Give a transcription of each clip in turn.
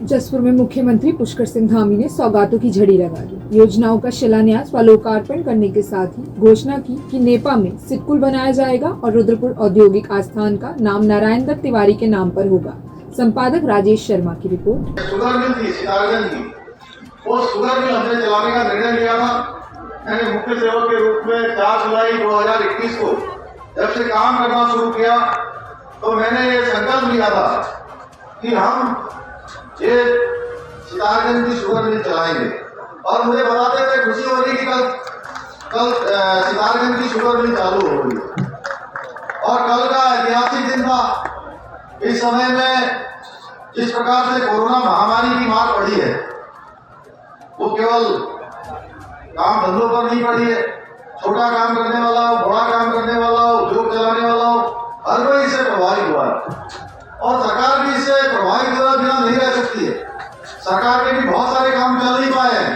जसपुर में मुख्यमंत्री पुष्कर सिंह धामी ने सौगातों की झड़ी लगा दी। योजनाओं का शिलान्यास व लोकार्पण करने के साथ ही घोषणा की कि नेपा में सिटकुल बनाया जाएगा और रुद्रपुर औद्योगिक आस्थान का नाम नारायण दत्त तिवारी के नाम पर होगा। संपादक राजेश शर्मा की रिपोर्ट। शुगर मिल थी सितारगंज की, वो शुगर मिल हमने चलाने का निर्णय लिया था। मैंने मुख्य सेवक के रूप में 4 जुलाई 2021 को जब से काम करना शुरू किया तो मैंने ये संकल्प लिया था कि हम ये सितारगंज की शुगर मिल चलाएंगे। और मुझे बताते हुए खुशी हो रही कि कल सितारगंज की शुगर मिल चालू हो रही है और कल का ऐतिहासिक दिन था। इस समय में जिस प्रकार से कोरोना महामारी की मार पड़ी है वो केवल काम धंधों पर नहीं पड़ी है। छोटा काम करने वाला हो, बड़ा काम करने वाला हो, उद्योग चलाने वाला हो, हर कोई इससे प्रभावित हुआ है और सरकार भी इससे प्रभावित हुआ बिना नहीं रह सकती है। सरकार के भी बहुत सारे काम चल नहीं पाए हैं।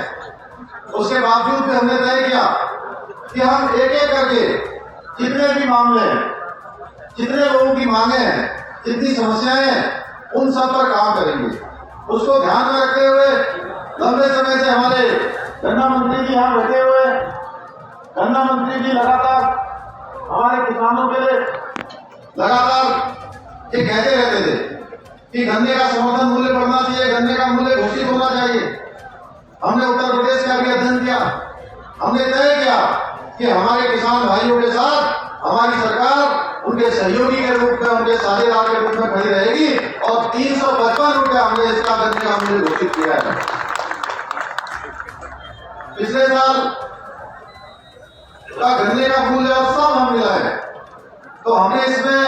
उसके बावजूद भी हमने तय किया कि हम एक एक करके जितने भी मामले हैं, जितने लोगों की मांगे हैं, जितनी समस्याएं हैं, उन सब पर काम करेंगे। उसको ध्यान में रखते हुए लंबे समय से हमारे गन्ना मंत्री जी यहाँ बैठे हुए, गन्ना मंत्री जी लगातार हमारे किसानों के लिए लगातार ये कहते रहते थे कि गन्ने का समर्थन मूल्य बढ़ना चाहिए, गन्ने का मूल्य घोषित होना चाहिए। हमने उत्तर प्रदेश का भी अध्ययन किया। हमने तय किया कि हमारे किसान भाइयों के साथ हमारी सरकार उनके सहयोगी के रूप में, उनके साझेदार के रूप में खड़ी रहेगी और 355 रुपये हमने इसका गन्ने का मूल्य घोषित किया है। पिछले साल का गन्ने का मूल्य अब सब हम मिला है तो हमने इसमें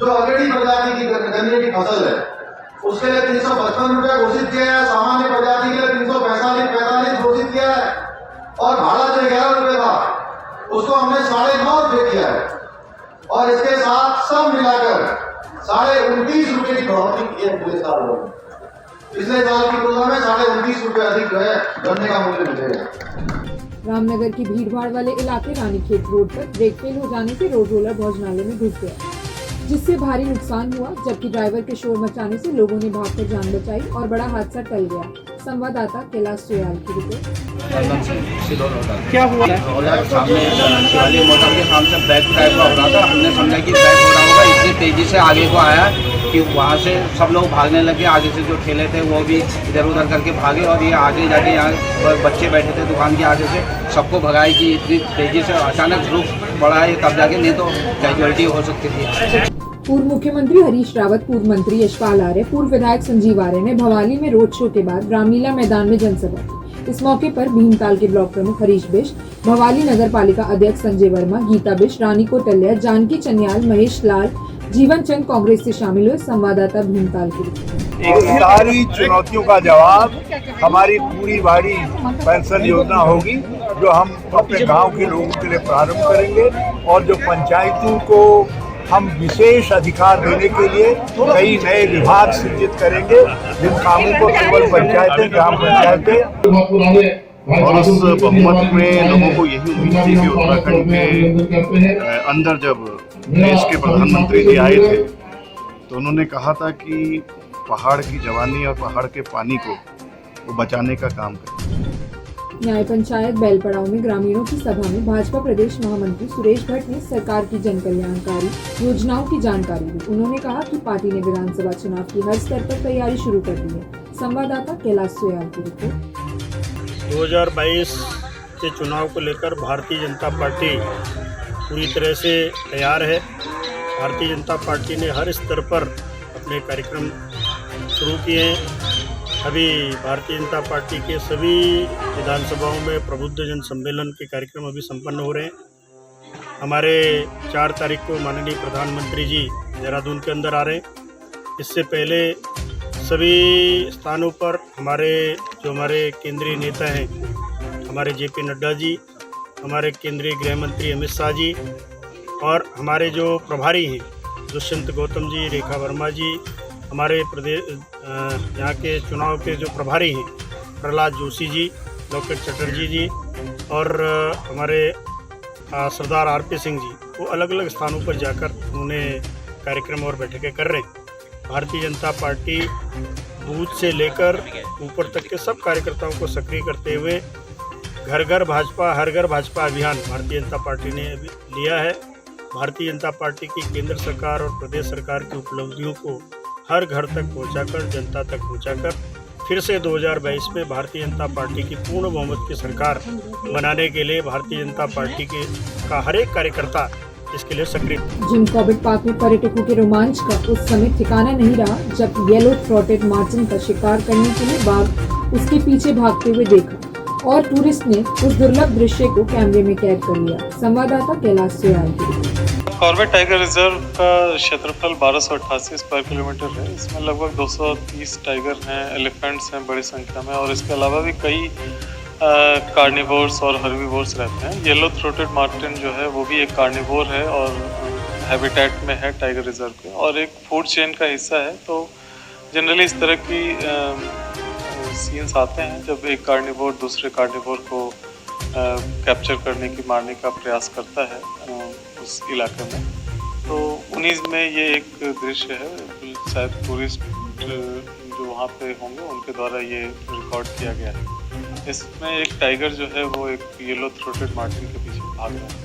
जो अगड़ी प्रजाति की गन्ने की फसल है उसके लिए 355 रुपये घोषित किया है। सामान्य प्रजाति के लिए 345 घोषित किया है और भाड़ा जो 11 रुपये था उसको हमने 9.5 रुपये किया है और इसके साथ सब मिलाकर 29.5 रुपये की बढ़ोतरी की है पूरे साल में। पिछले साल की तुलना में 29.5 रुपये अधिक जो है गन्ने का मूल्य मिलेगा। रामनगर की भीड़भाड़ वाले इलाके रानीखेत रोड पर ब्रेक फेल हो जाने से रोड रोलर भोजनालय में घुस गया, जिससे भारी नुकसान हुआ। जबकि ड्राइवर के शोर मचाने से लोगों ने भागकर जान बचाई और बड़ा हादसा टल गया। संवाददाता कैलाश सोयाल की रिपोर्ट। क्या हुआ? सामने शिवाली मोटर के सामने बैक टाइप का हो रहा था। हमने समझा कि बैक हो रहा होगा, इतनी तेजी से आगे को आया कि वहाँ से सब लोग भागने लगे। आगे से जो ठेले थे वो भी इधर उधर करके भागे और ये आगे जाके यहाँ बच्चे बैठे थे दुकान के आगे से सबको भगाई कि इतनी तेजी से अचानक रुक पड़ा है तब जाके, नहीं तो कैजुअलिटी हो सकती थी। पूर्व मुख्यमंत्री हरीश रावत, पूर्व मंत्री यशपाल आर्य, पूर्व विधायक संजीव आर्य ने भवाली में रोड शो के बाद रामलीला मैदान में जनसभा की। इस मौके पर भीमताल के ब्लॉक प्रमुख हरीश बिष्ट, भवाली नगर पालिका अध्यक्ष संजय वर्मा, गीता बिष्ट, रानी कोटल्या, जानकी चन्याल, महेश लाल, जीवन चंद कांग्रेस से शामिल हुए। संवाददाता भीमताल की। एक सारी चुनौतियों का जवाब हमारी पूरी बाड़ी पेंशन योजना होगी जो हम अपने गांव के लोगों के लिए प्रारंभ करेंगे और जो पंचायतों को हम विशेष अधिकार देने के लिए कई नए विभाग सृजित करेंगे जिन कामों को केवल पंचायतें, ग्राम पंचायतें और उस बहुमत में लोगों को यही उम्मीद थी कि उत्तराखंड के अंदर जब देश के प्रधानमंत्री जी आए थे तो उन्होंने कहा था कि पहाड़ की जवानी और पहाड़ के पानी को वो बचाने का काम करें। न्याय पंचायत बैलपड़ाव में ग्रामीणों की सभा में भाजपा प्रदेश महामंत्री सुरेश भट्ट ने सरकार की जन कल्याणकारी योजनाओं की जानकारी दी। उन्होंने कहा कि पार्टी ने विधानसभा चुनाव की हर स्तर पर तैयारी शुरू कर दी है। संवाददाता कैलाश सोयाल की रिपोर्ट। 2022 के चुनाव को लेकर भारतीय जनता पार्टी पूरी तरह से तैयार है। भारतीय जनता पार्टी ने हर स्तर पर अपने कार्यक्रम शुरू किए हैं। अभी भारतीय जनता पार्टी के सभी विधानसभाओं में प्रबुद्ध जन सम्मेलन के कार्यक्रम अभी संपन्न हो रहे हैं। हमारे 4 तारीख को माननीय प्रधानमंत्री जी देहरादून के अंदर आ रहे हैं। इससे पहले सभी स्थानों पर हमारे केंद्रीय नेता हैं, हमारे जेपी नड्डा जी, हमारे केंद्रीय गृह मंत्री अमित शाह जी और हमारे जो प्रभारी हैं दुष्यंत गौतम जी, रेखा वर्मा जी, हमारे प्रदेश यहाँ के चुनाव के जो प्रभारी हैं प्रहलाद जोशी जी, लॉकेट चटर्जी जी और हमारे सरदार आरपी सिंह जी, वो अलग अलग स्थानों पर जाकर उन्होंने कार्यक्रम और बैठकें कर रहे हैं। भारतीय जनता पार्टी बूथ से लेकर ऊपर तक के सब कार्यकर्ताओं को सक्रिय करते हुए घर घर भाजपा हर घर भाजपा अभियान भारतीय जनता पार्टी ने अभी लिया है। भारतीय जनता पार्टी की केंद्र सरकार और प्रदेश सरकार की उपलब्धियों को हर घर तक पहुंचाकर, जनता तक पहुंचाकर फिर से 2022 में भारतीय जनता पार्टी की पूर्ण बहुमत की सरकार बनाने के लिए भारतीय जनता पार्टी का हर एक कार्यकर्ता इसके लिए सक्रिय। जिम कॉर्बेट पार्क में पर्यटकों के रोमांच का उस समय ठिकाना नहीं रहा जब येलो थ्रोटेड मार्टिन का शिकार करने के लिए बाघ उसके पीछे भागते हुए देखा और टूरिस्ट ने उस दुर्लभ दृश्य को कैमरे में कैद कर लिया। संवाददाता कैलाश सोयाल की रिपोर्ट। कॉर्बेट टाइगर रिजर्व का क्षेत्रफल 1288 स्क्वायर किलोमीटर है। इसमें लगभग 230 टाइगर हैं, एलिफेंट्स हैं बड़ी संख्या में, और इसके अलावा भी कई कार्निवोर्स और हर्बीवोर्स रहते हैं। येलो थ्रोटेड मार्टिन जो है वो भी एक कार्निवोर है और हैबिटेट में है टाइगर रिजर्व के, और एक फूड चेन का हिस्सा है। तो जनरली इस तरह की सीन्स आते हैं जब एक कार्निवोर दूसरे कार्निवोर को कैप्चर करने की, मारने का प्रयास करता है उस इलाके में। तो उन्हीं में ये एक दृश्य है, शायद टूरिस्ट जो वहाँ पे होंगे उनके द्वारा ये रिकॉर्ड किया गया है। इसमें एक टाइगर जो है वो एक येलो थ्रोटेड मार्टिन के पीछे भाग रहा है।